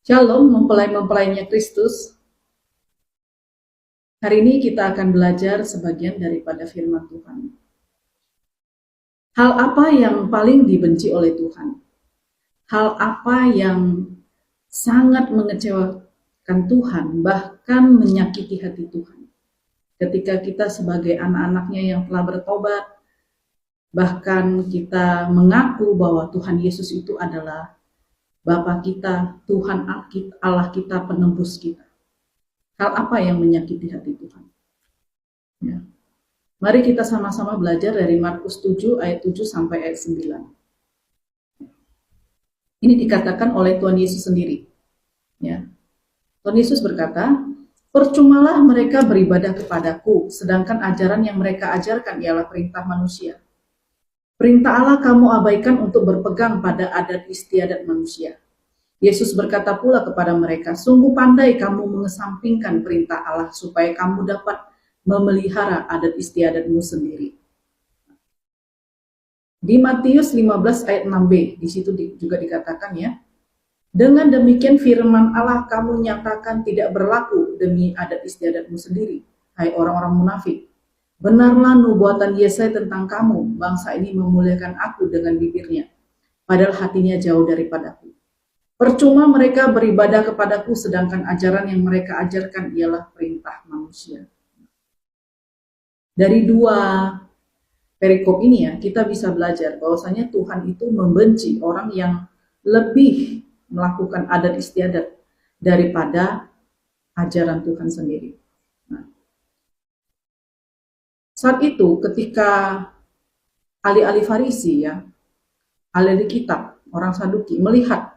Shalom mempelai-mempelainya Kristus. Hari ini kita akan belajar sebagian daripada firman Tuhan. Hal apa yang paling dibenci oleh Tuhan? Hal apa yang sangat mengecewakan Tuhan, bahkan menyakiti hati Tuhan? Ketika kita sebagai anak-anaknya yang telah bertobat, bahkan kita mengaku bahwa Tuhan Yesus itu adalah Bapa kita, Tuhan Allah kita, penebus kita. Hal apa yang menyakiti hati Tuhan? Ya. Mari kita sama-sama belajar dari Markus 7 ayat 7 sampai ayat 9. Ini dikatakan oleh Tuhan Yesus sendiri. Ya. Tuhan Yesus berkata, "Percumalah mereka beribadah kepadaku, sedangkan ajaran yang mereka ajarkan ialah perintah manusia. Perintah Allah kamu abaikan untuk berpegang pada adat istiadat manusia." Yesus berkata pula kepada mereka, "Sungguh pandai kamu mengesampingkan perintah Allah supaya kamu dapat memelihara adat istiadatmu sendiri." Di Matius 15 ayat 6b, di situ juga dikatakan ya, "Dengan demikian firman Allah kamu nyatakan tidak berlaku demi adat istiadatmu sendiri, hai orang-orang munafik. Benarlah nubuatan Yesaya tentang kamu, bangsa ini memuliakan aku dengan bibirnya, padahal hatinya jauh daripadaku. Percuma mereka beribadah kepadaku, sedangkan ajaran yang mereka ajarkan ialah perintah manusia." Dari dua perikop ini ya, kita bisa belajar bahwasanya Tuhan itu membenci orang yang lebih melakukan adat istiadat daripada ajaran Tuhan sendiri. Nah, saat itu ketika ahli-ahli Farisi ya, ahli kitab, orang Saduki melihat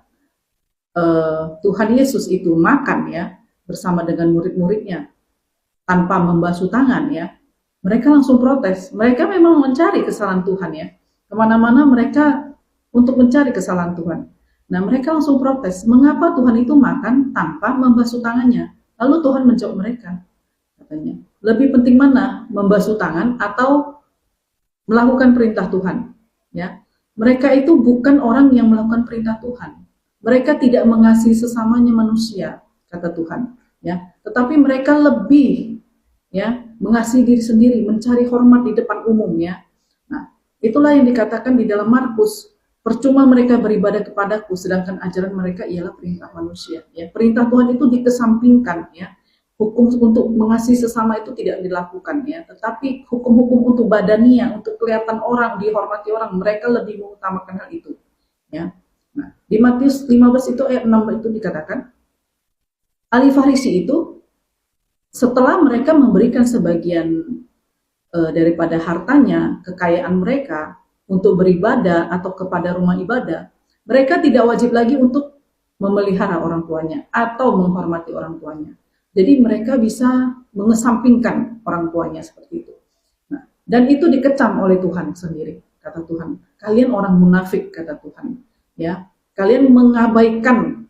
Tuhan Yesus itu makan ya bersama dengan murid-muridnya tanpa membasuh tangan ya, mereka langsung protes. Mereka memang mencari kesalahan Tuhan ya, kemana-mana mereka untuk mencari kesalahan Tuhan. Nah, mereka langsung protes, mengapa Tuhan itu makan tanpa membasuh tangannya? Lalu Tuhan menjawab mereka, katanya, lebih penting mana, membasuh tangan atau melakukan perintah Tuhan? Ya, mereka itu bukan orang yang melakukan perintah Tuhan. Mereka tidak mengasihi sesamanya manusia, kata Tuhan. Ya, tetapi mereka lebih ya mengasihi diri sendiri, mencari hormat di depan umum ya. Nah, itulah yang dikatakan di dalam Markus, "Percuma mereka beribadah kepadaku, sedangkan ajaran mereka ialah perintah manusia." Ya, perintah Tuhan itu dikesampingkan ya. Hukum untuk mengasihi sesama itu tidak dilakukan ya, tetapi hukum-hukum untuk badania, untuk kelihatan orang, dihormati orang, mereka lebih mengutamakan hal itu ya. Nah, di Matius 15 itu ayat 6 itu dikatakan, ahli Farisi itu setelah mereka memberikan sebagian daripada hartanya, kekayaan mereka untuk beribadah atau kepada rumah ibadah, mereka tidak wajib lagi untuk memelihara orang tuanya atau menghormati orang tuanya. Jadi mereka bisa mengesampingkan orang tuanya seperti itu. Nah, dan itu dikecam oleh Tuhan sendiri, kata Tuhan. Kalian orang munafik, kata Tuhan. Ya, kalian mengabaikan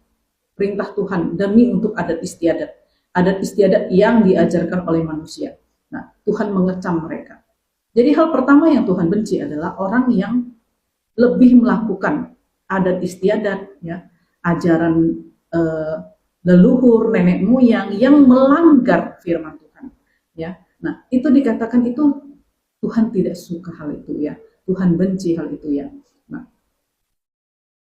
perintah Tuhan demi untuk adat istiadat yang diajarkan oleh manusia. Nah, Tuhan mengecam mereka. Jadi hal pertama yang Tuhan benci adalah orang yang lebih melakukan adat istiadat, ya, ajaran leluhur, nenek moyang yang melanggar firman Tuhan. Ya, nah itu dikatakan itu Tuhan tidak suka hal itu ya. Tuhan benci hal itu ya.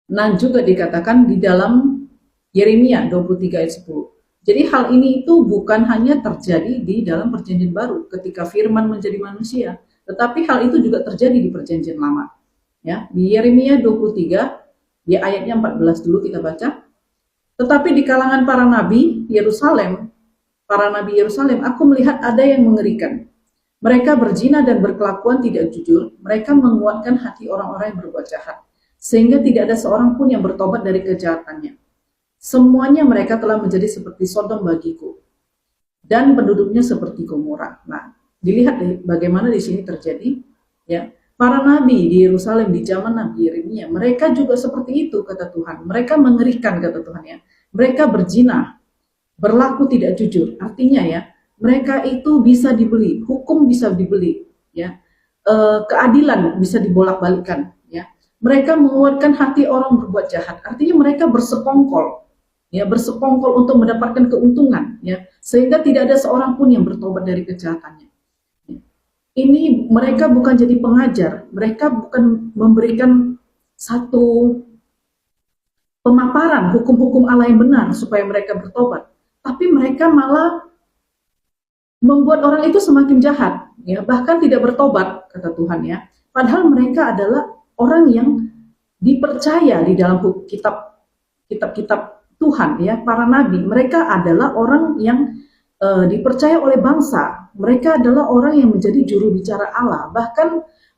Nah, juga dikatakan di dalam Yeremia 23 ayat 10. Jadi hal ini itu bukan hanya terjadi di dalam perjanjian baru ketika firman menjadi manusia, tetapi hal itu juga terjadi di perjanjian lama. Ya, di Yeremia 23, ya ayatnya 14 dulu kita baca. "Tetapi di kalangan para nabi Yerusalem, aku melihat ada yang mengerikan. Mereka berzina dan berkelakuan tidak jujur, mereka menguatkan hati orang-orang yang berbuat jahat, sehingga tidak ada seorang pun yang bertobat dari kejahatannya. Semuanya mereka telah menjadi seperti Sodom bagiku, dan penduduknya seperti Gomora." Nah, dilihat bagaimana di sini terjadi, ya. Para nabi di Yerusalem di zaman Nabi Yeremia, mereka juga seperti itu, kata Tuhan. Mereka mengerikan, kata Tuhan ya. Mereka berzina, berlaku tidak jujur. Artinya ya, mereka itu bisa dibeli, hukum bisa dibeli, ya. Keadilan bisa dibolak-balikan, ya. Mereka menguatkan hati orang berbuat jahat. Artinya mereka bersekongkol, ya, bersekongkol untuk mendapatkan keuntungan, ya, sehingga tidak ada seorang pun yang bertobat dari kejahatannya. Ini mereka bukan jadi pengajar, mereka bukan memberikan satu pemaparan hukum-hukum Allah yang benar supaya mereka bertobat, tapi mereka malah membuat orang itu semakin jahat, ya, bahkan tidak bertobat, kata Tuhan, ya. Padahal mereka adalah orang yang dipercaya di dalam kitab-kitab Tuhan, ya, para nabi. Mereka adalah orang yang dipercaya oleh bangsa. Mereka adalah orang yang menjadi juru bicara Allah. Bahkan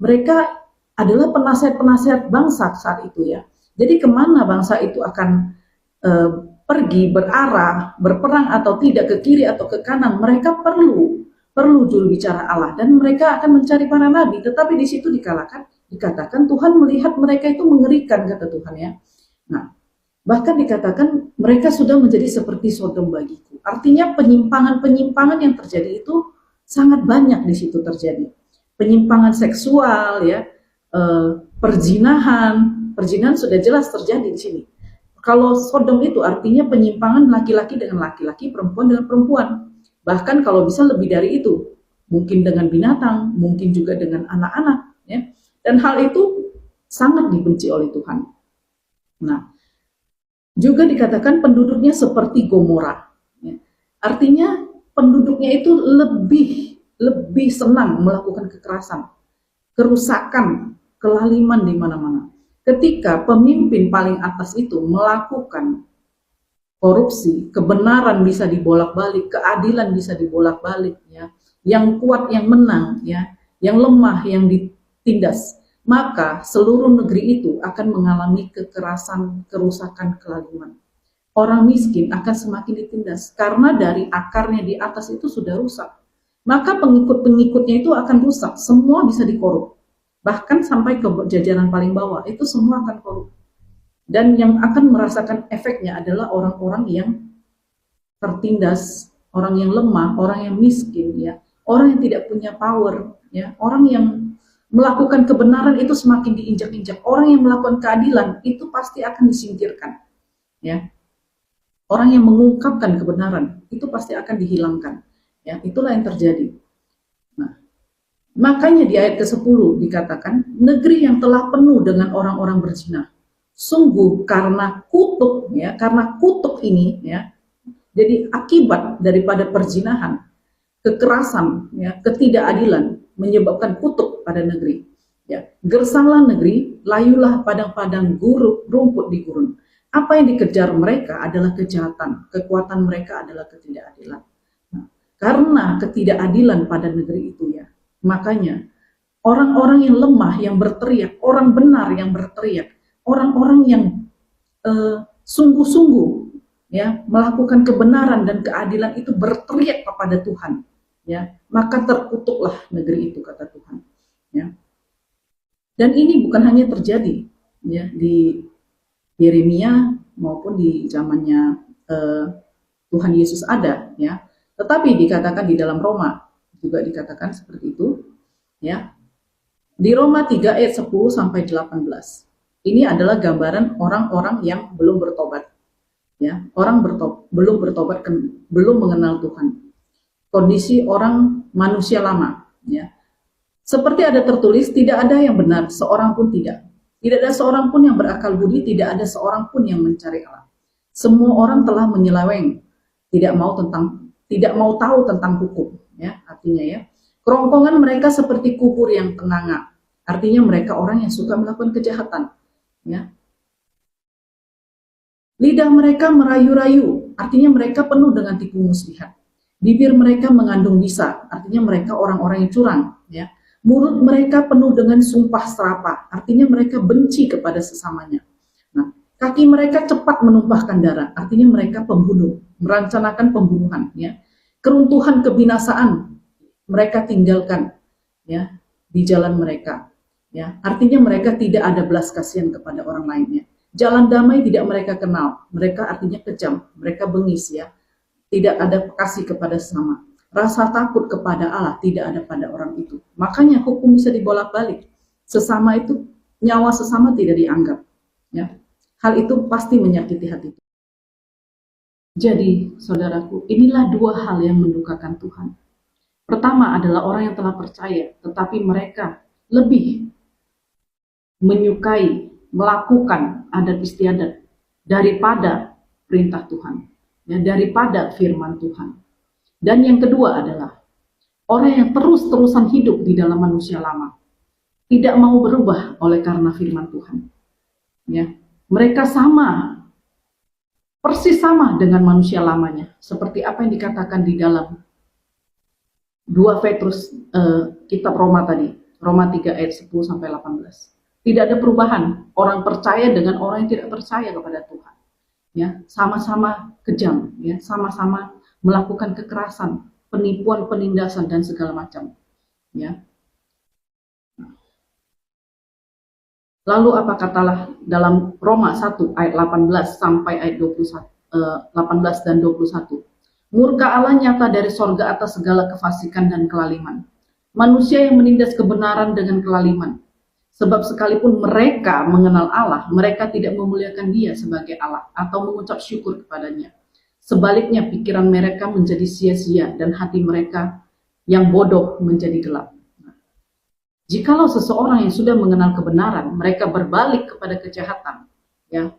mereka adalah penasihat-penasihat bangsa saat itu, ya. Jadi kemana bangsa itu akan pergi, berarah, berperang atau tidak, ke kiri atau ke kanan, mereka perlu juru bicara Allah, dan mereka akan mencari para nabi. Tetapi di situ dikatakan Tuhan melihat mereka itu mengerikan, kata Tuhan, ya. Nah, bahkan dikatakan mereka sudah menjadi seperti Sodom bagiku. Artinya penyimpangan-penyimpangan yang terjadi itu sangat banyak di situ terjadi. Penyimpangan seksual, ya, perzinahan sudah jelas terjadi di sini. Kalau Sodom itu artinya penyimpangan laki-laki dengan laki-laki, perempuan dengan perempuan. Bahkan kalau bisa lebih dari itu, mungkin dengan binatang, mungkin juga dengan anak-anak, ya. Dan hal itu sangat dibenci oleh Tuhan. Nah, juga dikatakan penduduknya seperti Gomora, ya. Artinya penduduknya itu lebih senang melakukan kekerasan, kerusakan, kelaliman di mana-mana. Ketika pemimpin paling atas itu melakukan korupsi, kebenaran bisa dibolak-balik, keadilan bisa dibolak-balik, ya. Yang kuat yang menang, ya. Yang lemah yang ditindas, maka seluruh negeri itu akan mengalami kekerasan, kerusakan, kelaliman. Orang miskin akan semakin ditindas karena dari akarnya di atas itu sudah rusak. Maka pengikut-pengikutnya itu akan rusak, semua bisa dikorup. Bahkan sampai ke jajaran paling bawah, itu semua akan korup. Dan yang akan merasakan efeknya adalah orang-orang yang tertindas, orang yang lemah, orang yang miskin, ya, orang yang tidak punya power, ya, orang yang melakukan kebenaran itu semakin diinjak-injak, orang yang melakukan keadilan itu pasti akan disingkirkan, ya. Orang yang mengungkapkan kebenaran itu pasti akan dihilangkan, ya. Itulah yang terjadi. Makanya di ayat ke-10 dikatakan, negeri yang telah penuh dengan orang-orang berzina. Sungguh karena kutuk, ya, karena kutuk ini, ya. Jadi akibat daripada perzinahan, kekerasan, ya, ketidakadilan menyebabkan kutuk pada negeri. Ya. Gersanglah negeri, layulah padang-padang rumput di gurun. Apa yang dikejar mereka adalah kejahatan, kekuatan mereka adalah ketidakadilan. Nah, karena ketidakadilan pada negeri itu, ya, makanya orang-orang yang lemah yang berteriak, orang benar yang berteriak, orang-orang yang sungguh-sungguh, ya, melakukan kebenaran dan keadilan itu berteriak kepada Tuhan, ya, maka terkutuklah negeri itu, kata Tuhan, ya. Dan ini bukan hanya terjadi, ya, di Yeremia maupun di zamannya Tuhan Yesus ada, ya, tetapi dikatakan di dalam Roma juga dikatakan seperti itu, ya. Di Roma 3 ayat 10 sampai 18. Ini adalah gambaran orang-orang yang belum bertobat, ya. Orang belum bertobat, belum mengenal Tuhan. Kondisi orang manusia lama, ya. Seperti ada tertulis, tidak ada yang benar, seorang pun tidak. Tidak ada seorang pun yang berakal budi, tidak ada seorang pun yang mencari Allah. Semua orang telah menyeleweng, tidak mau tahu tentang hukum, ya. Artinya, ya, kerongkongan mereka seperti kubur yang tenganga. Artinya mereka orang yang suka melakukan kejahatan, ya. Lidah mereka merayu-rayu, artinya mereka penuh dengan tipu muslihat. Bibir mereka mengandung bisa, artinya mereka orang-orang yang curang, ya. Mulut mereka penuh dengan sumpah serapah, artinya mereka benci kepada sesamanya. Nah, kaki mereka cepat menumpahkan darah, artinya mereka pembunuh, merencanakan pembunuhan, ya. Keruntuhan kebinasaan mereka tinggalkan, ya, di jalan mereka, ya. Artinya mereka tidak ada belas kasihan kepada orang lainnya. Jalan damai tidak mereka kenal, mereka artinya kejam, mereka bengis, ya. Tidak ada kasih kepada sesama. Rasa takut kepada Allah tidak ada pada orang itu. Makanya hukum bisa dibolak-balik. Sesama itu, nyawa sesama tidak dianggap, ya. Hal itu pasti menyakiti hati. Jadi, saudaraku, inilah dua hal yang mendukakan Tuhan. Pertama adalah orang yang telah percaya, tetapi mereka lebih menyukai melakukan adat istiadat daripada perintah Tuhan, ya, daripada firman Tuhan. Dan yang kedua adalah orang yang terus-terusan hidup di dalam manusia lama, tidak mau berubah oleh karena firman Tuhan. Ya, mereka persis sama dengan manusia lamanya, seperti apa yang dikatakan di dalam 2 Petrus kitab Roma tadi, Roma 3 ayat 10 sampai 18. Tidak ada perubahan orang percaya dengan orang yang tidak percaya kepada Tuhan. Ya, sama-sama kejam, ya, sama-sama melakukan kekerasan, penipuan, penindasan dan segala macam. Ya. Lalu apa katalah dalam Roma 1 ayat 18 sampai ayat 18 dan 21. Murka Allah nyata dari sorga atas segala kefasikan dan kelaliman. Manusia yang menindas kebenaran dengan kelaliman. Sebab sekalipun mereka mengenal Allah, mereka tidak memuliakan Dia sebagai Allah atau mengucap syukur kepadanya. Sebaliknya pikiran mereka menjadi sia-sia dan hati mereka yang bodoh menjadi gelap. Jikalau seseorang yang sudah mengenal kebenaran, mereka berbalik kepada kejahatan, ya,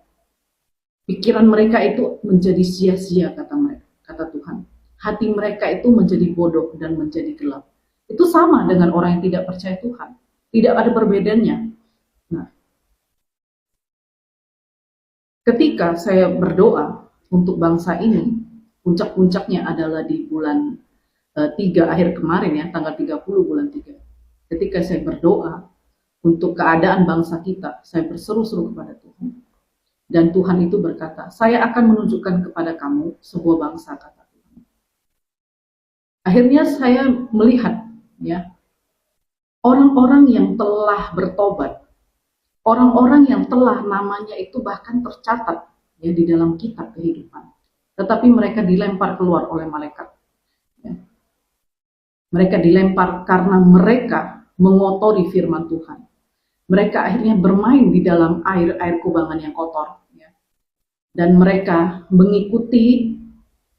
pikiran mereka itu menjadi sia-sia, kata Tuhan. Hati mereka itu menjadi bodoh dan menjadi gelap. Itu sama dengan orang yang tidak percaya Tuhan. Tidak ada perbedaannya. Nah, ketika saya berdoa untuk bangsa ini, puncak-puncaknya adalah di bulan 3 akhir kemarin, ya, tanggal 30 bulan 3. Ketika saya berdoa untuk keadaan bangsa kita, saya berseru-seru kepada Tuhan. Dan Tuhan itu berkata, saya akan menunjukkan kepada kamu sebuah bangsa, kata Tuhan. Akhirnya saya melihat, ya, orang-orang yang telah bertobat, orang-orang yang telah namanya itu bahkan tercatat, ya, di dalam kitab kehidupan, tetapi mereka dilempar keluar oleh malaikat. Ya. Mereka dilempar karena mereka mengotori firman Tuhan. Mereka akhirnya bermain di dalam air kubangan yang kotor, ya. Dan mereka mengikuti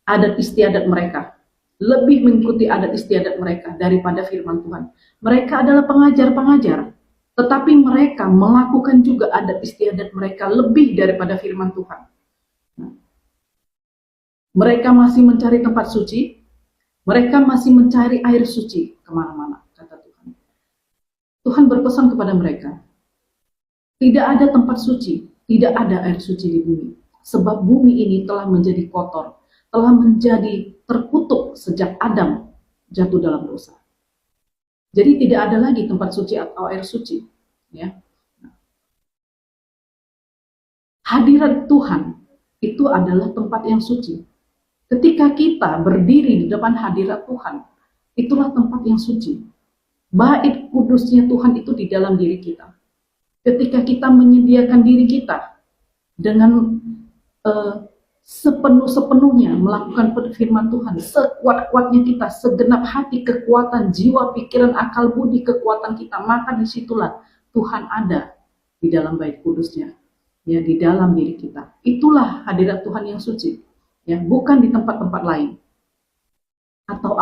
adat istiadat mereka, lebih mengikuti adat istiadat mereka daripada firman Tuhan. Mereka adalah pengajar-pengajar, tetapi mereka melakukan juga adat istiadat mereka lebih daripada firman Tuhan. Mereka masih mencari tempat suci, mereka masih mencari air suci kemana-mana, kata Tuhan. Tuhan berpesan kepada mereka, tidak ada tempat suci, tidak ada air suci di bumi. Sebab bumi ini telah menjadi kotor, telah menjadi terkutuk sejak Adam jatuh dalam dosa. Jadi tidak ada lagi tempat suci atau air suci. Ya. Hadirat Tuhan itu adalah tempat yang suci. Ketika kita berdiri di depan hadirat Tuhan, itulah tempat yang suci. Bait kudusnya Tuhan itu di dalam diri kita. Ketika kita menyediakan diri kita dengan sepenuh-sepenuhnya melakukan firman Tuhan, sekuat-kuatnya kita, segenap hati, kekuatan, jiwa, pikiran, akal, budi, kekuatan kita, maka disitulah Tuhan ada di dalam bait kudusnya, ya, di dalam diri kita. Itulah hadirat Tuhan yang suci, ya, bukan di tempat-tempat lain atau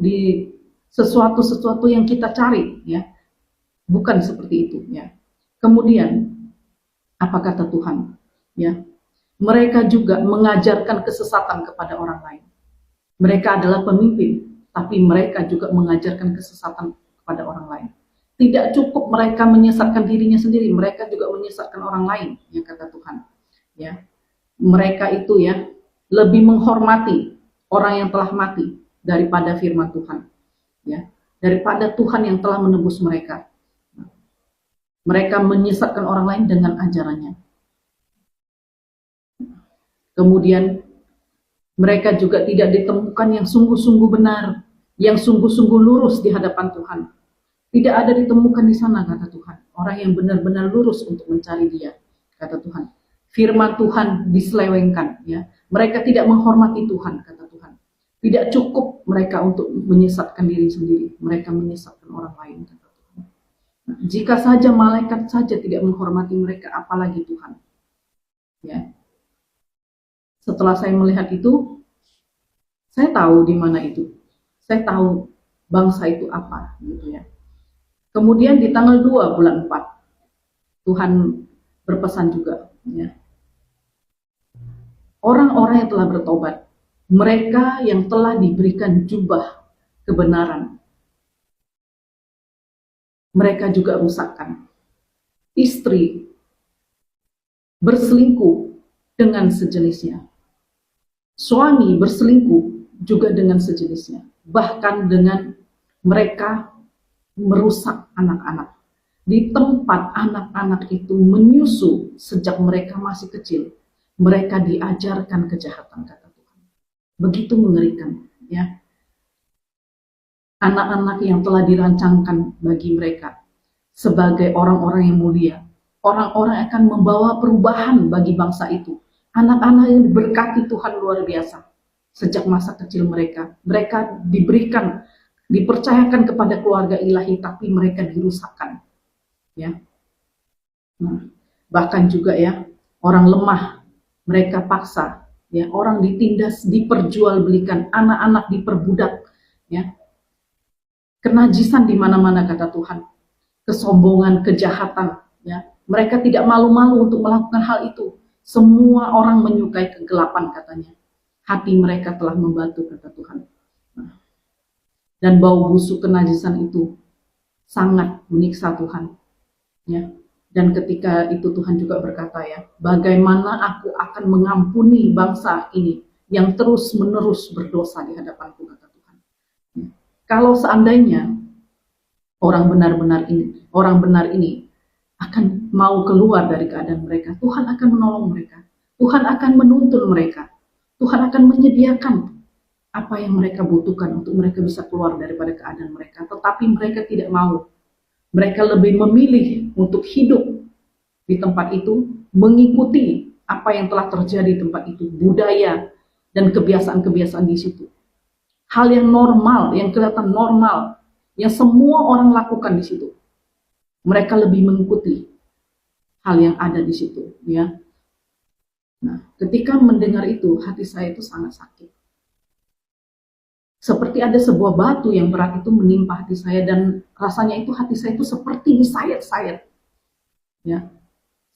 di sesuatu yang kita cari, ya, bukan seperti itu, ya. Kemudian apa kata Tuhan, ya? Mereka juga mengajarkan kesesatan kepada orang lain. Mereka adalah pemimpin, tapi mereka juga mengajarkan kesesatan kepada orang lain. Tidak cukup mereka menyesatkan dirinya sendiri, mereka juga menyesatkan orang lain, ya, kata Tuhan. Ya, mereka itu, ya, lebih menghormati orang yang telah mati daripada firman Tuhan, ya, daripada Tuhan yang telah menebus mereka. Mereka menyesatkan orang lain dengan ajarannya. Kemudian mereka juga tidak ditemukan yang sungguh-sungguh benar, yang sungguh-sungguh lurus di hadapan Tuhan. Tidak ada ditemukan di sana, kata Tuhan. Orang yang benar-benar lurus untuk mencari Dia, kata Tuhan. Firman Tuhan diselewengkan, ya. Mereka tidak menghormati Tuhan, kata Tuhan. Tidak cukup mereka untuk menyesatkan diri sendiri, mereka menyesatkan orang lain, kata Tuhan. Nah, jika saja malaikat saja tidak menghormati mereka, apalagi Tuhan, ya. Setelah saya melihat itu, saya tahu di mana itu. Saya tahu bangsa itu apa, gitu ya. Kemudian di tanggal 2 bulan 4, Tuhan berpesan juga, ya. Orang-orang yang telah bertobat, mereka yang telah diberikan jubah kebenaran, mereka juga rusakkan. Istri berselingkuh dengan sejenisnya. Suami berselingkuh juga dengan sejenisnya. Bahkan dengan mereka merusak anak-anak. Di tempat anak-anak itu menyusu sejak mereka masih kecil, mereka diajarkan kejahatan, kata Tuhan. Begitu mengerikan, ya. Anak-anak yang telah dirancangkan bagi mereka sebagai orang-orang yang mulia, orang-orang akan membawa perubahan bagi bangsa itu. Anak-anak yang diberkati Tuhan luar biasa. Sejak masa kecil mereka diberikan, dipercayakan kepada keluarga ilahi, tapi mereka dirusakkan. Ya. Nah, bahkan juga ya, orang lemah, mereka paksa. Ya, orang ditindas, diperjualbelikan, anak-anak diperbudak. Ya. Kenajisan di mana-mana, kata Tuhan. Kesombongan, kejahatan. Ya. Mereka tidak malu-malu untuk melakukan hal itu. Semua orang menyukai kegelapan, katanya. Hati mereka telah membatu, kata Tuhan. Nah, dan bau busuk kenajisan itu sangat menyiksa Tuhan. Ya. Dan ketika itu Tuhan juga berkata, ya, bagaimana aku akan mengampuni bangsa ini yang terus-menerus berdosa di hadapanku, kata Tuhan. Ya. Kalau seandainya orang benar ini akan mau keluar dari keadaan mereka, Tuhan akan menolong mereka. Tuhan akan menuntun mereka. Tuhan akan menyediakan apa yang mereka butuhkan untuk mereka bisa keluar daripada keadaan mereka. Tetapi mereka tidak mau. Mereka lebih memilih untuk hidup di tempat itu, mengikuti apa yang telah terjadi di tempat itu, budaya dan kebiasaan-kebiasaan di situ. Hal yang normal, yang kelihatan normal, yang semua orang lakukan di situ. Mereka lebih mengikuti hal yang ada di situ, ya. Nah, ketika mendengar itu, hati saya itu sangat sakit. Seperti ada sebuah batu yang berat itu menimpa hati saya, dan rasanya itu hati saya itu seperti disayat-sayat. Ya,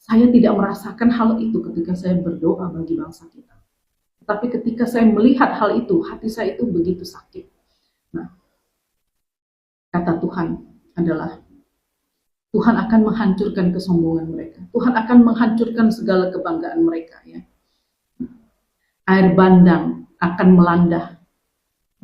saya tidak merasakan hal itu ketika saya berdoa bagi bangsa kita. Tapi ketika saya melihat hal itu, hati saya itu begitu sakit. Nah, kata Tuhan adalah, Tuhan akan menghancurkan kesombongan mereka. Tuhan akan menghancurkan segala kebanggaan mereka. Ya. Air bandang akan melanda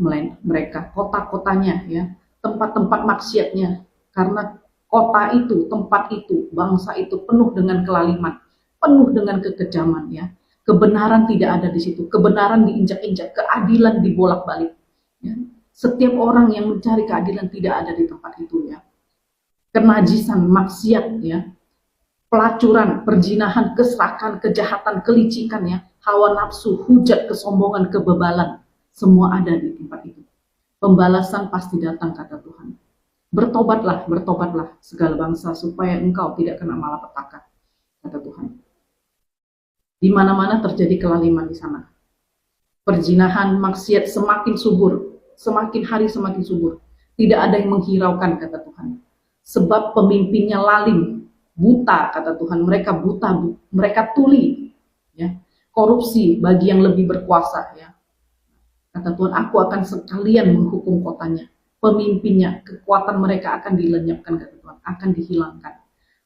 mereka, kota-kotanya, ya, tempat-tempat maksiatnya, karena kota itu, tempat itu, bangsa itu penuh dengan kelaliman, penuh dengan kekejaman, ya. Kebenaran tidak ada di situ, kebenaran diinjak-injak, keadilan dibolak-balik. Ya. Setiap orang yang mencari keadilan tidak ada di tempat itu, ya. Kenajisan, maksiat, ya, pelacuran, perzinahan, keserakahan, kejahatan, kelicikan, ya, hawa nafsu, hujat, kesombongan, kebebalan. Semua ada di tempat itu. Pembalasan pasti datang, kata Tuhan. Bertobatlah segala bangsa supaya engkau tidak kena malapetaka, kata Tuhan. Di mana-mana terjadi kelaliman di sana. Perzinahan, maksiat semakin subur, semakin hari semakin subur. Tidak ada yang menghiraukan, kata Tuhan. Sebab pemimpinnya lalim, buta, kata Tuhan. Mereka buta, mereka tuli, ya. Korupsi bagi yang lebih berkuasa, ya. Kata Tuhan, aku akan sekalian menghukum kotanya. Pemimpinnya, kekuatan mereka akan dilenyapkan, kata Tuhan, akan dihilangkan.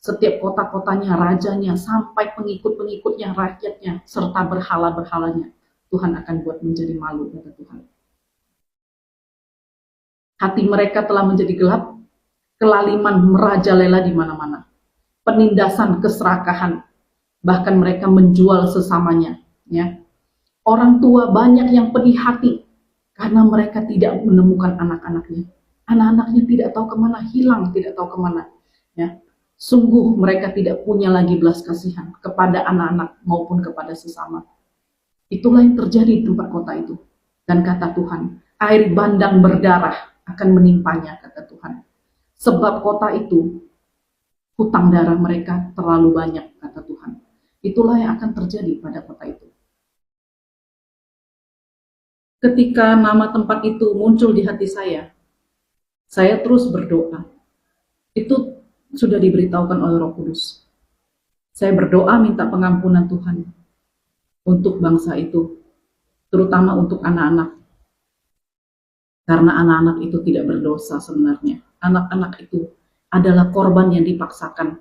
Setiap kota-kotanya, rajanya, sampai pengikut-pengikutnya, rakyatnya, serta berhala-berhalanya, Tuhan akan buat menjadi malu, kata Tuhan. Hati mereka telah menjadi gelap, kelaliman merajalela di mana-mana. Penindasan, keserakahan, bahkan mereka menjual sesamanya, ya. Orang tua banyak yang pedih hati karena mereka tidak menemukan anak-anaknya. Anak-anaknya tidak tahu kemana, hilang, tidak tahu kemana. Ya. Sungguh mereka tidak punya lagi belas kasihan kepada anak-anak maupun kepada sesama. Itulah yang terjadi di tempat kota itu. Dan kata Tuhan, air bandang berdarah akan menimpanya, kata Tuhan. Sebab kota itu, hutang darah mereka terlalu banyak, kata Tuhan. Itulah yang akan terjadi pada kota itu. Ketika nama tempat itu muncul di hati saya terus berdoa. Itu sudah diberitahukan oleh Roh Kudus. Saya berdoa minta pengampunan Tuhan untuk bangsa itu, terutama untuk anak-anak. Karena anak-anak itu tidak berdosa sebenarnya. Anak-anak itu adalah korban yang dipaksakan.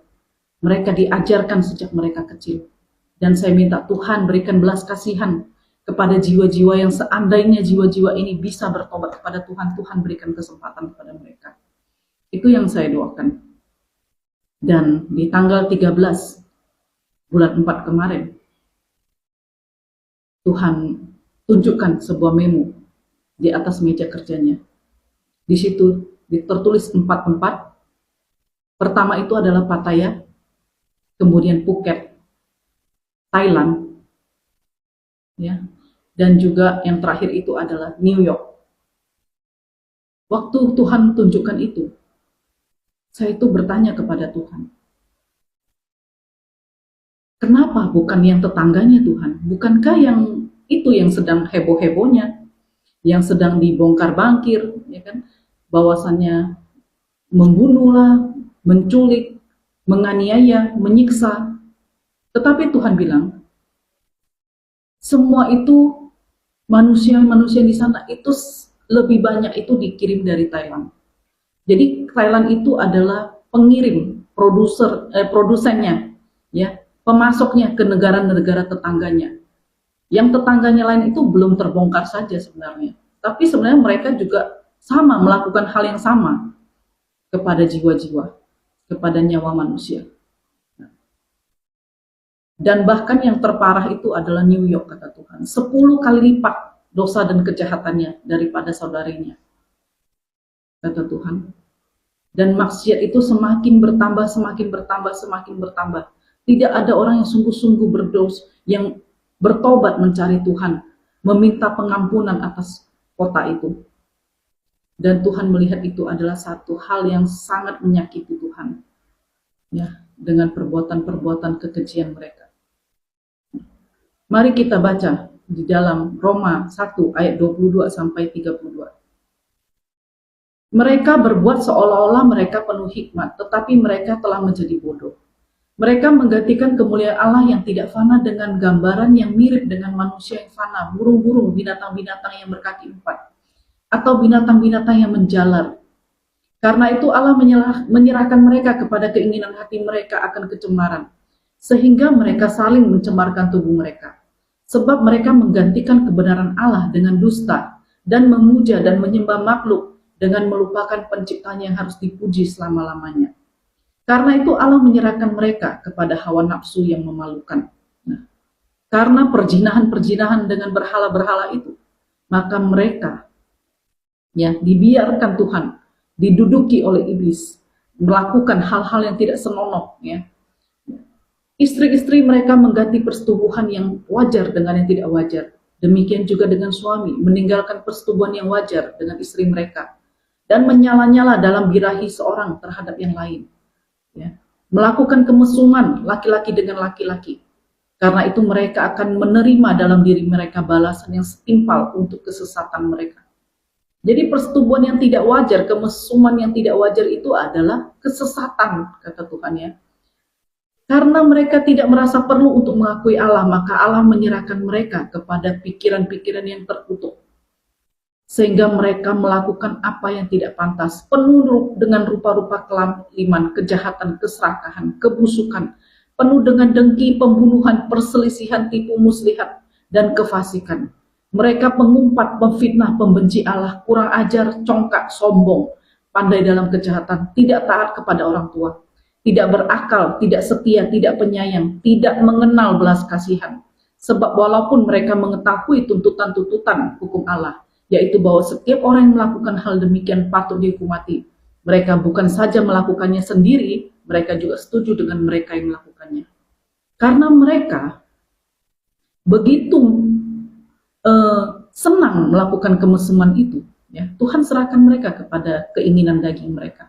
Mereka diajarkan sejak mereka kecil. Dan saya minta Tuhan berikan belas kasihan kepada jiwa-jiwa yang seandainya jiwa-jiwa ini bisa bertobat kepada Tuhan, Tuhan berikan kesempatan kepada mereka. Itu yang saya doakan. Dan di tanggal 13 bulan 4 kemarin, Tuhan tunjukkan sebuah memo di atas meja kerjanya. Di situ tertulis 4 tempat. Pertama itu adalah Pattaya, kemudian Phuket, Thailand, ya, dan juga yang terakhir itu adalah New York. Waktu Tuhan tunjukkan itu, saya itu bertanya kepada Tuhan, kenapa bukan yang tetangganya Tuhan? Bukankah yang itu yang sedang heboh-hebohnya, yang sedang dibongkar bangkir, ya kan? Bahwasannya membunuhlah, menculik, menganiaya, menyiksa. Tetapi Tuhan bilang, semua itu manusia-manusia di sana itu lebih banyak itu dikirim dari Thailand. Jadi Thailand itu adalah pengirim, produsennya, ya, pemasoknya ke negara-negara tetangganya. Yang tetangganya lain itu belum terbongkar saja sebenarnya. Tapi sebenarnya mereka juga sama melakukan hal yang sama kepada jiwa-jiwa, kepada nyawa manusia. Dan bahkan yang terparah itu adalah New York, kata Tuhan. 10 kali lipat dosa dan kejahatannya daripada saudarinya, kata Tuhan. Dan maksiat itu semakin bertambah, semakin bertambah, semakin bertambah. Tidak ada orang yang sungguh-sungguh berdosa, yang bertobat mencari Tuhan, meminta pengampunan atas kota itu. Dan Tuhan melihat itu adalah satu hal yang sangat menyakiti Tuhan, ya, dengan perbuatan-perbuatan kekejian mereka. Mari kita baca di dalam Roma 1 ayat 22 sampai 32. Mereka berbuat seolah-olah mereka penuh hikmat, tetapi mereka telah menjadi bodoh. Mereka menggantikan kemuliaan Allah yang tidak fana dengan gambaran yang mirip dengan manusia yang fana, burung-burung, binatang-binatang yang berkaki 4, atau binatang-binatang yang menjalar. Karena itu Allah menyerahkan mereka kepada keinginan hati mereka akan kecemaran, sehingga mereka saling mencemarkan tubuh mereka. Sebab mereka menggantikan kebenaran Allah dengan dusta, dan memuja dan menyembah makhluk dengan melupakan penciptanya yang harus dipuji selama-lamanya. Karena itu Allah menyerahkan mereka kepada hawa nafsu yang memalukan. Nah, karena perjinahan-perjinahan dengan berhala-berhala itu, maka mereka, ya, dibiarkan Tuhan diduduki oleh iblis, melakukan hal-hal yang tidak senonoh, ya. Istri-istri mereka mengganti persetubuhan yang wajar dengan yang tidak wajar. Demikian juga dengan suami, meninggalkan persetubuhan yang wajar dengan istri mereka, dan menyala-nyala dalam birahi seorang terhadap yang lain, ya. Melakukan kemesuman laki-laki dengan laki-laki. Karena itu mereka akan menerima dalam diri mereka balasan yang setimpal untuk kesesatan mereka. Jadi persetubuhan yang tidak wajar, kemesuman yang tidak wajar itu adalah kesesatan, kata Tuhan, ya. Karena mereka tidak merasa perlu untuk mengakui Allah, maka Allah menyerahkan mereka kepada pikiran-pikiran yang terkutuk, sehingga mereka melakukan apa yang tidak pantas, penuh dengan rupa-rupa kelaliman, kejahatan, keserakahan, kebusukan, penuh dengan dengki, pembunuhan, perselisihan, tipu muslihat, dan kefasikan. Mereka pengumpat, pemfitnah, pembenci Allah, kurang ajar, congkak, sombong, pandai dalam kejahatan, tidak taat kepada orang tua, tidak berakal, tidak setia, tidak penyayang, tidak mengenal belas kasihan. Sebab walaupun mereka mengetahui tuntutan-tuntutan hukum Allah, yaitu bahwa setiap orang yang melakukan hal demikian patut dihukum mati, mereka bukan saja melakukannya sendiri, mereka juga setuju dengan mereka yang melakukannya. Karena mereka begitu senang melakukan kemesuman itu, ya, Tuhan serahkan mereka kepada keinginan daging mereka.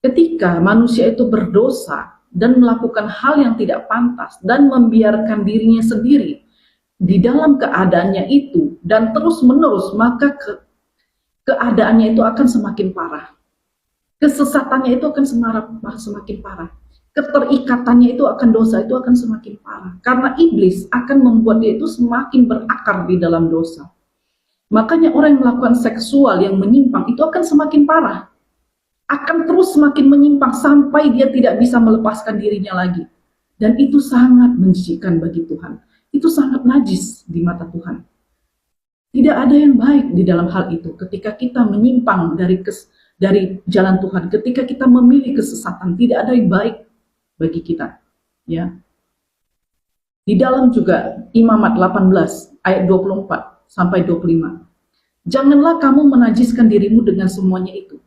Ketika manusia itu berdosa dan melakukan hal yang tidak pantas dan membiarkan dirinya sendiri di dalam keadaannya itu dan terus menerus, maka keadaannya itu akan semakin parah. Kesesatannya itu akan semakin parah. Keterikatannya itu akan dosa itu akan semakin parah. Karena iblis akan membuat dia itu semakin berakar di dalam dosa. Makanya orang yang melakukan seksual yang menyimpang itu akan semakin parah. Akan terus semakin menyimpang sampai dia tidak bisa melepaskan dirinya lagi. Dan itu sangat menjijikkan bagi Tuhan. Itu sangat najis di mata Tuhan. Tidak ada yang baik di dalam hal itu. Ketika kita menyimpang dari jalan Tuhan, ketika kita memilih kesesatan, tidak ada yang baik bagi kita. Ya. Di dalam juga Imamat 18 ayat 24 sampai 25. Janganlah kamu menajiskan dirimu dengan semuanya itu.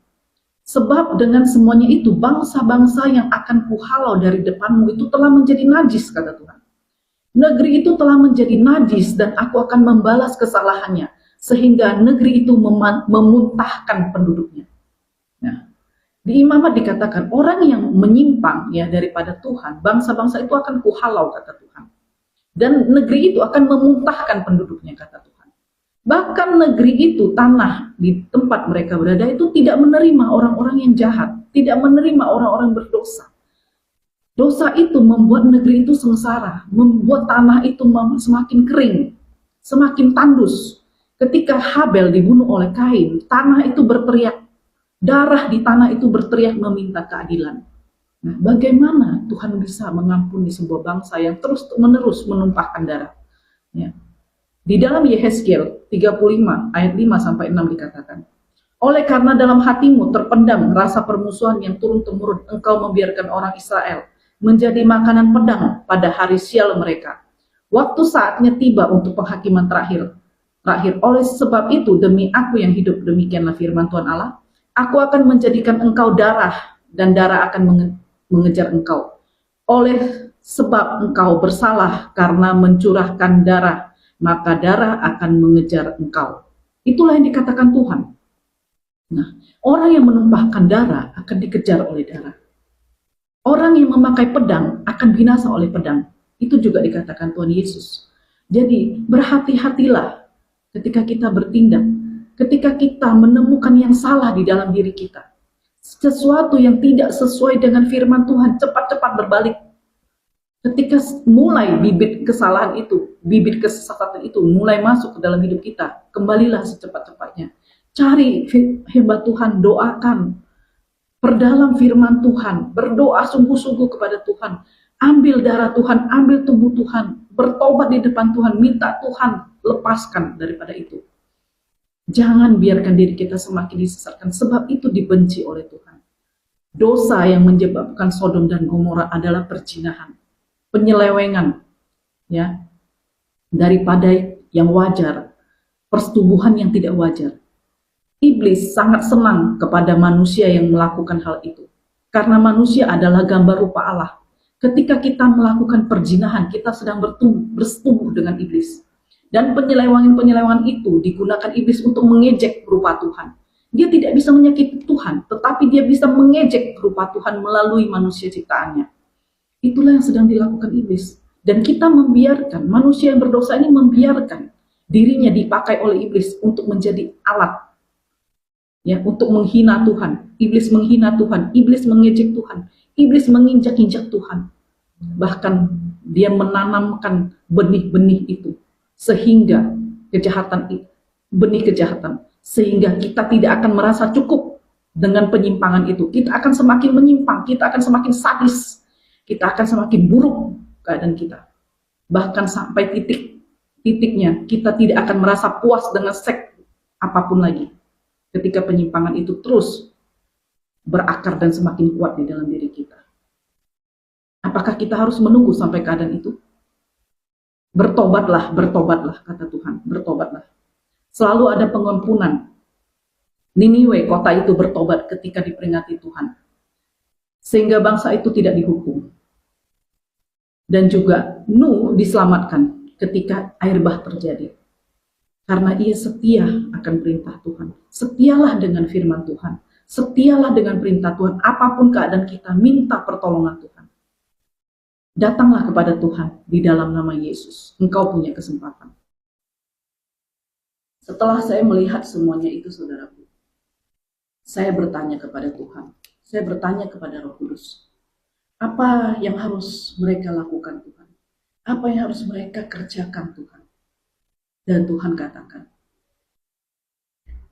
Sebab dengan semuanya itu bangsa-bangsa yang akan kuhalau dari depanmu itu telah menjadi najis, kata Tuhan. Negeri itu telah menjadi najis dan aku akan membalas kesalahannya sehingga negeri itu memuntahkan penduduknya. Nah, di Imamat dikatakan orang yang menyimpang ya daripada Tuhan, bangsa-bangsa itu akan kuhalau, kata Tuhan. Dan negeri itu akan memuntahkan penduduknya, kata Tuhan. Bahkan negeri itu, tanah di tempat mereka berada itu tidak menerima orang-orang yang jahat, tidak menerima orang-orang berdosa. Dosa itu membuat negeri itu sengsara, membuat tanah itu semakin kering, semakin tandus. Ketika Habel dibunuh oleh Kain, tanah itu berteriak, darah di tanah itu berteriak meminta keadilan. Nah, bagaimana Tuhan bisa mengampuni sebuah bangsa yang terus-menerus menumpahkan darah? Ya. Di dalam Yehezkiel 35 ayat 5-6 dikatakan, oleh karena dalam hatimu terpendam rasa permusuhan yang turun-temurun, engkau membiarkan orang Israel menjadi makanan pedang pada hari sial mereka. Waktu saatnya tiba untuk penghakiman terakhir. Oleh sebab itu, demi aku yang hidup, demikianlah firman Tuhan Allah, aku akan menjadikan engkau darah, dan darah akan mengejar engkau. Oleh sebab engkau bersalah karena mencurahkan darah, maka darah akan mengejar engkau. Itulah yang dikatakan Tuhan. Nah, orang yang menumpahkan darah akan dikejar oleh darah. Orang yang memakai pedang akan binasa oleh pedang. Itu juga dikatakan Tuhan Yesus. Jadi berhati-hatilah ketika kita bertindak, ketika kita menemukan yang salah di dalam diri kita. Sesuatu yang tidak sesuai dengan firman Tuhan, cepat-cepat berbalik. Ketika mulai bibit kesalahan itu, bibit kesesatan itu mulai masuk ke dalam hidup kita, kembalilah secepat-cepatnya. Cari hamba Tuhan, doakan. Perdalam firman Tuhan, berdoa sungguh-sungguh kepada Tuhan, ambil darah Tuhan, ambil tubuh Tuhan, bertobat di depan Tuhan, minta Tuhan lepaskan daripada itu. Jangan biarkan diri kita semakin disesatkan, sebab itu dibenci oleh Tuhan. Dosa yang menyebabkan Sodom dan Gomora adalah perzinahan, penyelewengan, ya, daripada yang wajar, persetubuhan yang tidak wajar. Iblis sangat senang kepada manusia yang melakukan hal itu. Karena manusia adalah gambar rupa Allah. Ketika kita melakukan perzinahan, kita sedang bersetubuh dengan iblis. Dan penyelewangan-penyelewangan itu digunakan iblis untuk mengejek rupa Tuhan. Dia tidak bisa menyakiti Tuhan, tetapi dia bisa mengejek rupa Tuhan melalui manusia ciptaannya. Itulah yang sedang dilakukan iblis. Dan kita membiarkan, manusia yang berdosa ini membiarkan dirinya dipakai oleh iblis untuk menjadi alat, ya, untuk menghina Tuhan. Iblis menghina Tuhan, iblis mengejek Tuhan, iblis menginjak-injak Tuhan. Bahkan dia menanamkan benih-benih itu sehingga benih kejahatan, sehingga kita tidak akan merasa cukup dengan penyimpangan itu. Kita akan semakin menyimpang, kita akan semakin sadis, kita akan semakin buruk keadaan kita. Bahkan sampai titiknya kita tidak akan merasa puas dengan seks apapun lagi. Ketika penyimpangan itu terus berakar dan semakin kuat di dalam diri kita. Apakah kita harus menunggu sampai keadaan itu? Bertobatlah, kata Tuhan, bertobatlah. Selalu ada pengampunan. Niniwe, kota itu bertobat ketika diperingati Tuhan. Sehingga bangsa itu tidak dihukum. Dan juga Nuh diselamatkan ketika air bah terjadi. Karena ia setia akan perintah Tuhan. Setialah dengan firman Tuhan. Setialah dengan perintah Tuhan. Apapun keadaan kita, minta pertolongan Tuhan. Datanglah kepada Tuhan di dalam nama Yesus. Engkau punya kesempatan. Setelah saya melihat semuanya itu, saudaraku, saya bertanya kepada Tuhan. Saya bertanya kepada Roh Kudus. Apa yang harus mereka lakukan, Tuhan? Apa yang harus mereka kerjakan, Tuhan? Dan Tuhan katakan,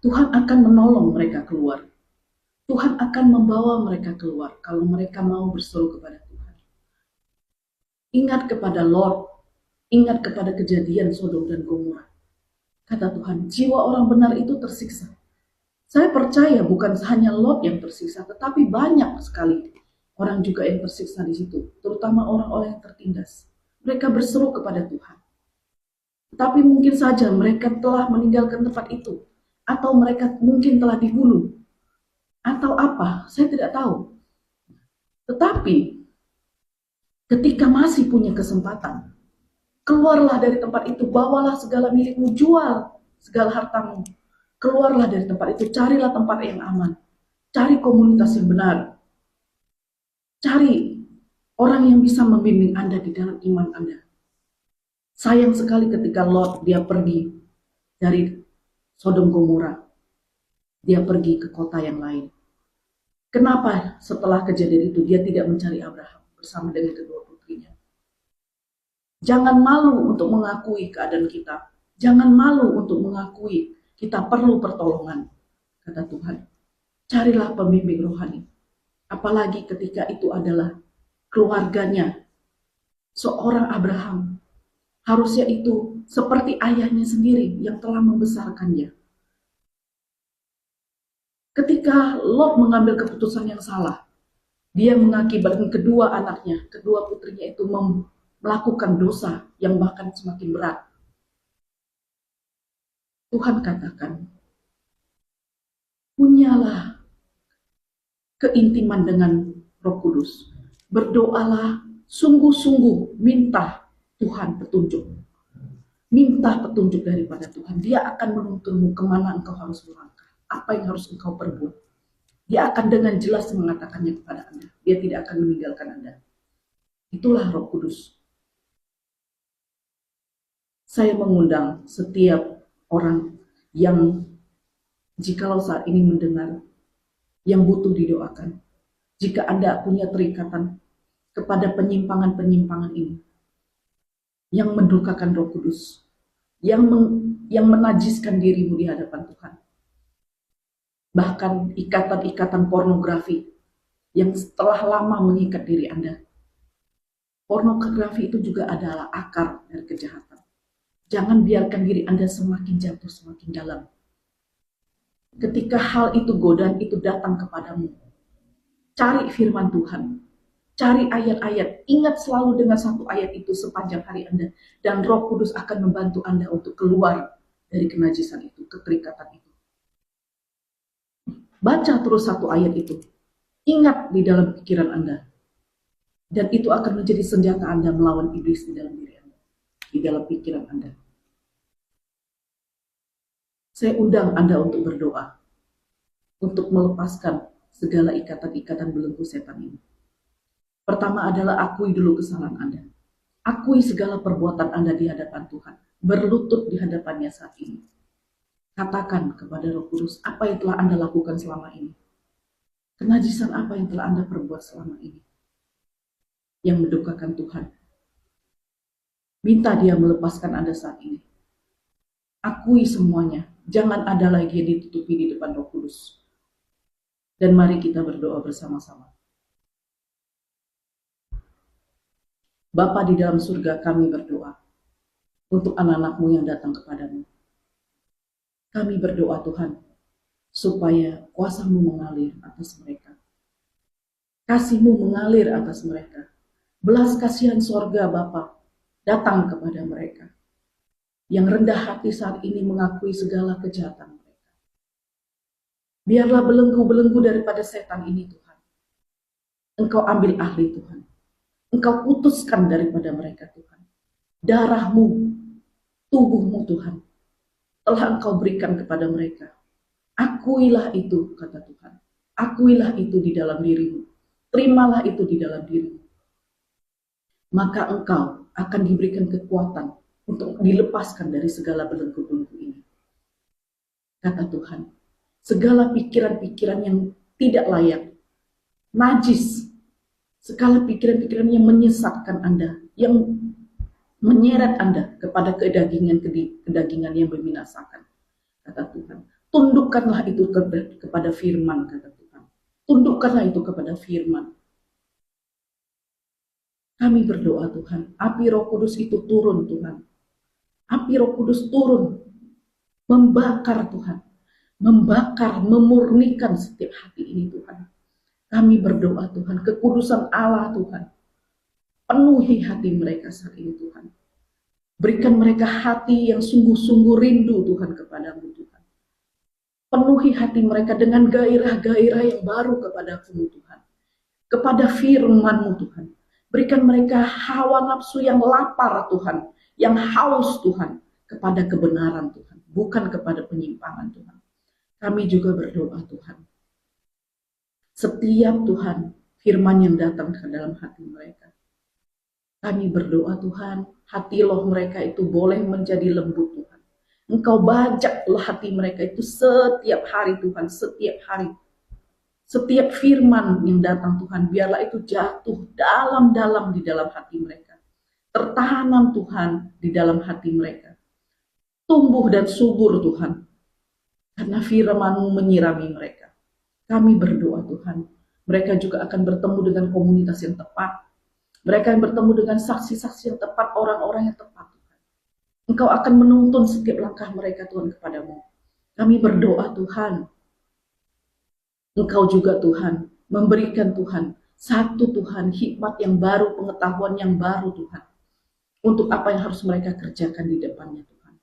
Tuhan akan menolong mereka keluar. Tuhan akan membawa mereka keluar kalau mereka mau berseru kepada Tuhan. Ingat kepada Lot, ingat kepada kejadian Sodom dan Gomora. Kata Tuhan, jiwa orang benar itu tersiksa. Saya percaya bukan hanya Lot yang tersiksa, tetapi banyak sekali orang juga yang tersiksa di situ, terutama orang-orang yang tertindas. Mereka berseru kepada Tuhan. Tapi mungkin saja mereka telah meninggalkan tempat itu, atau mereka mungkin telah dibunuh, atau apa, saya tidak tahu. Tetapi ketika masih punya kesempatan, keluarlah dari tempat itu, bawalah segala milikmu, jual segala hartamu. Keluarlah dari tempat itu, carilah tempat yang aman, cari komunitas yang benar, cari orang yang bisa membimbing Anda di dalam iman Anda. Sayang sekali ketika Lot dia pergi dari Sodom Gomora, dia pergi ke kota yang lain. Kenapa setelah kejadian itu dia tidak mencari Abraham bersama dengan kedua putrinya? Jangan malu untuk mengakui keadaan kita. Jangan malu untuk mengakui kita perlu pertolongan, kata Tuhan. Carilah pembimbing rohani. Apalagi ketika itu adalah keluarganya seorang Abraham. Harusnya itu seperti ayahnya sendiri yang telah membesarkannya. Ketika Lot mengambil keputusan yang salah, dia mengakibatkan kedua anaknya, kedua putrinya itu melakukan dosa yang bahkan semakin berat. Tuhan katakan, punyalah keintiman dengan Roh Kudus. Berdoalah sungguh-sungguh, minta Tuhan petunjuk. Minta petunjuk daripada Tuhan. Dia akan menuntunmu kemana engkau harus melangkah. Apa yang harus engkau perbuat. Dia akan dengan jelas mengatakannya kepada Anda. Dia tidak akan meninggalkan Anda. Itulah Roh Kudus. Saya mengundang setiap orang yang jikalau saat ini mendengar, yang butuh didoakan. Jika Anda punya terikatan kepada penyimpangan-penyimpangan ini, yang mendukakan Roh Kudus, yang menajiskan dirimu di hadapan Tuhan. Bahkan ikatan-ikatan pornografi yang telah lama mengikat diri Anda. Pornografi itu juga adalah akar dari kejahatan. Jangan biarkan diri Anda semakin jatuh, semakin dalam. Ketika hal itu, godaan itu datang kepadamu, cari firman Tuhan. Cari ayat-ayat, ingat selalu dengan satu ayat itu sepanjang hari Anda. Dan Roh Kudus akan membantu Anda untuk keluar dari kenajisan itu, keterikatan itu. Baca terus satu ayat itu. Ingat di dalam pikiran Anda. Dan itu akan menjadi senjata Anda melawan iblis di dalam diri Anda. Di dalam pikiran Anda. Saya undang Anda untuk berdoa. Untuk melepaskan segala ikatan-ikatan belenggu setan ini. Pertama adalah akui dulu kesalahan Anda. Akui segala perbuatan Anda di hadapan Tuhan. Berlutut di hadapannya saat ini. Katakan kepada Roh Kudus, apa yang telah Anda lakukan selama ini? Kenajisan apa yang telah Anda perbuat selama ini? Yang mendukakan Tuhan. Minta Dia melepaskan Anda saat ini. Akui semuanya. Jangan ada lagi yang ditutupi di depan Roh Kudus. Dan mari kita berdoa bersama-sama. Bapa di dalam surga, kami berdoa untuk anak-anak-Mu yang datang kepadamu. Kami berdoa Tuhan, supaya kuasa-Mu mengalir atas mereka. Kasih-Mu mengalir atas mereka. Belas kasihan sorga Bapa datang kepada mereka. Yang rendah hati saat ini mengakui segala kejahatan mereka. Biarlah belenggu-belenggu daripada setan ini Tuhan. Engkau ambil alih Tuhan. Engkau putuskan daripada mereka Tuhan. Darah-Mu, tubuh-Mu Tuhan, telah Engkau berikan kepada mereka. Akuilah itu, kata Tuhan. Akuilah itu di dalam dirimu. Terimalah itu di dalam dirimu. maka engkau akan diberikan kekuatan untuk dilepaskan dari segala belenggu-belenggu ini. Kata Tuhan, segala pikiran-pikiran yang tidak layak, najis, segala pikiran-pikiran yang menyesatkan Anda, yang menyeret Anda kepada kedagingan yang membinasakan. Kata Tuhan, tundukkanlah itu kepada firman, kata Tuhan. Tundukkanlah itu kepada firman. Kami berdoa Tuhan, api Roh Kudus itu turun Tuhan. Api Roh Kudus turun, membakar Tuhan. Membakar, memurnikan setiap hati ini Tuhan. Kami berdoa Tuhan, kekudusan Allah Tuhan. Penuhi hati mereka saat ini Tuhan. Berikan mereka hati yang sungguh-sungguh rindu Tuhan kepadamu Tuhan. Penuhi hati mereka dengan gairah-gairah yang baru kepadamu Tuhan. Kepada firman-Mu Tuhan. Berikan mereka hawa nafsu yang lapar Tuhan. Yang haus Tuhan. Kepada kebenaran Tuhan. Bukan kepada penyimpangan Tuhan. Kami juga berdoa Tuhan. Setiap Tuhan firman yang datang ke dalam hati mereka. Kami berdoa Tuhan, hati loh mereka itu boleh menjadi lembut Tuhan. Engkau bajaklah hati mereka itu setiap hari Tuhan, setiap hari. Setiap firman yang datang Tuhan, biarlah itu jatuh dalam-dalam di dalam hati mereka. Tertanam Tuhan di dalam hati mereka. Tumbuh dan subur Tuhan. Karena firman-Mu menyirami mereka. Kami berdoa Tuhan, mereka juga akan bertemu dengan komunitas yang tepat. Mereka yang bertemu dengan saksi-saksi yang tepat, orang-orang yang tepat Tuhan. Engkau akan menuntun setiap langkah mereka Tuhan kepadamu. Kami berdoa Tuhan, Engkau juga Tuhan, memberikan Tuhan, satu Tuhan, hikmat yang baru, pengetahuan yang baru Tuhan. Untuk apa yang harus mereka kerjakan di depannya Tuhan.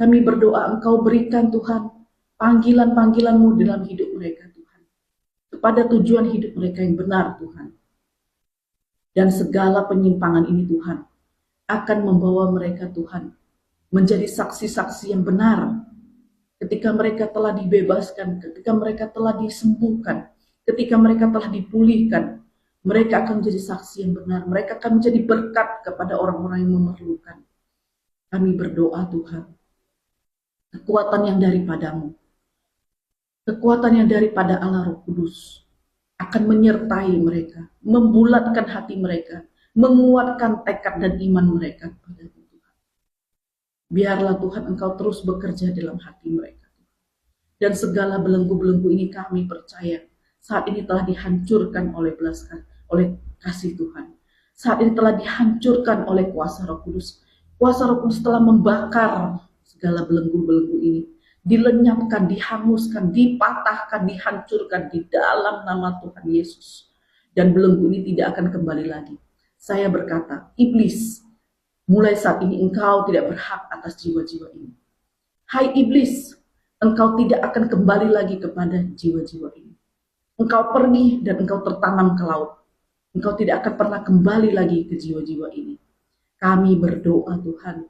Kami berdoa Engkau berikan Tuhan, panggilan-panggilan-Mu dalam hidup mereka Tuhan. Kepada tujuan hidup mereka yang benar Tuhan. Dan segala penyimpangan ini Tuhan, akan membawa mereka Tuhan, menjadi saksi-saksi yang benar. Ketika mereka telah dibebaskan, ketika mereka telah disembuhkan, ketika mereka telah dipulihkan, mereka akan menjadi saksi yang benar. Mereka akan menjadi berkat kepada orang-orang yang memerlukan. Kami berdoa Tuhan, kekuatan yang daripada-Mu, kekuatan yang daripada Allah Roh Kudus, akan menyertai mereka, membulatkan hati mereka, menguatkan tekad dan iman mereka kepada Tuhan. Biarlah Tuhan Engkau terus bekerja dalam hati mereka. Dan segala belenggu-belenggu ini kami percaya saat ini telah dihancurkan oleh oleh kasih Tuhan. Saat ini telah dihancurkan oleh kuasa Roh Kudus. Kuasa Roh Kudus telah membakar segala belenggu-belenggu ini. Dilenyapkan, dihanguskan, dipatahkan, dihancurkan di dalam nama Tuhan Yesus. Dan belenggu ini tidak akan kembali lagi. Saya berkata, iblis, mulai saat ini engkau tidak berhak atas jiwa-jiwa ini. Hai iblis, engkau tidak akan kembali lagi kepada jiwa-jiwa ini. Engkau pergi dan engkau tertanam ke laut. Engkau tidak akan pernah kembali lagi ke jiwa-jiwa ini. Kami berdoa Tuhan,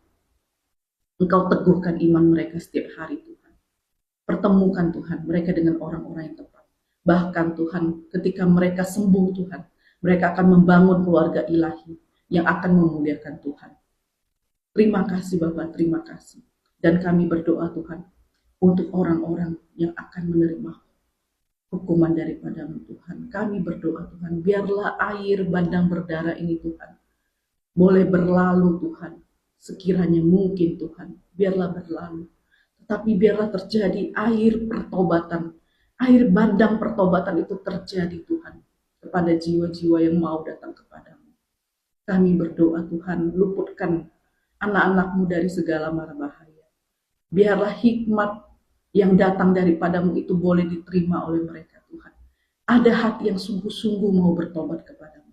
Engkau teguhkan iman mereka setiap hari Tuhan. Pertemukan Tuhan mereka dengan orang-orang yang tepat. Bahkan Tuhan, ketika mereka sembuh Tuhan, mereka akan membangun keluarga ilahi yang akan memuliakan Tuhan. Terima kasih Bapak, terima kasih. Dan kami berdoa Tuhan, untuk orang-orang yang akan menerima hukuman daripada-Mu Tuhan. Kami berdoa Tuhan, biarlah air bandang berdarah ini Tuhan, boleh berlalu Tuhan, sekiranya mungkin Tuhan, biarlah berlalu. Tetapi biarlah terjadi air pertobatan, air bandang pertobatan itu terjadi Tuhan, kepada jiwa-jiwa yang mau datang kepadamu. Kami berdoa Tuhan, luputkan anak-anak-Mu dari segala mara bahaya. Biarlah hikmat yang datang daripadamu itu boleh diterima oleh mereka Tuhan. Ada hati yang sungguh-sungguh mau bertobat kepadamu.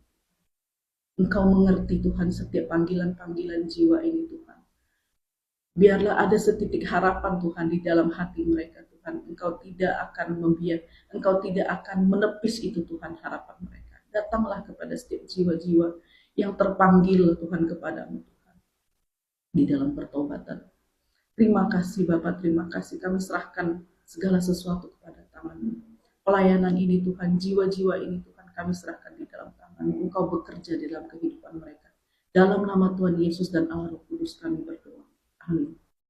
Engkau mengerti Tuhan setiap panggilan-panggilan jiwa ini Tuhan. Biarlah ada setitik harapan Tuhan di dalam hati mereka Tuhan. Engkau tidak akan Engkau tidak akan menepis itu Tuhan harapan mereka. Datanglah kepada setiap jiwa-jiwa yang terpanggil Tuhan kepadamu Tuhan. Di dalam pertobatan. Terima kasih Bapak, terima kasih. Kami serahkan segala sesuatu kepada tangan-Mu. Pelayanan ini Tuhan, jiwa-jiwa ini Tuhan, kami serahkan di dalam tangan-Mu. Engkau bekerja di dalam kehidupan mereka. Dalam nama Tuhan Yesus dan Allah Roh Kudus kami berdoa.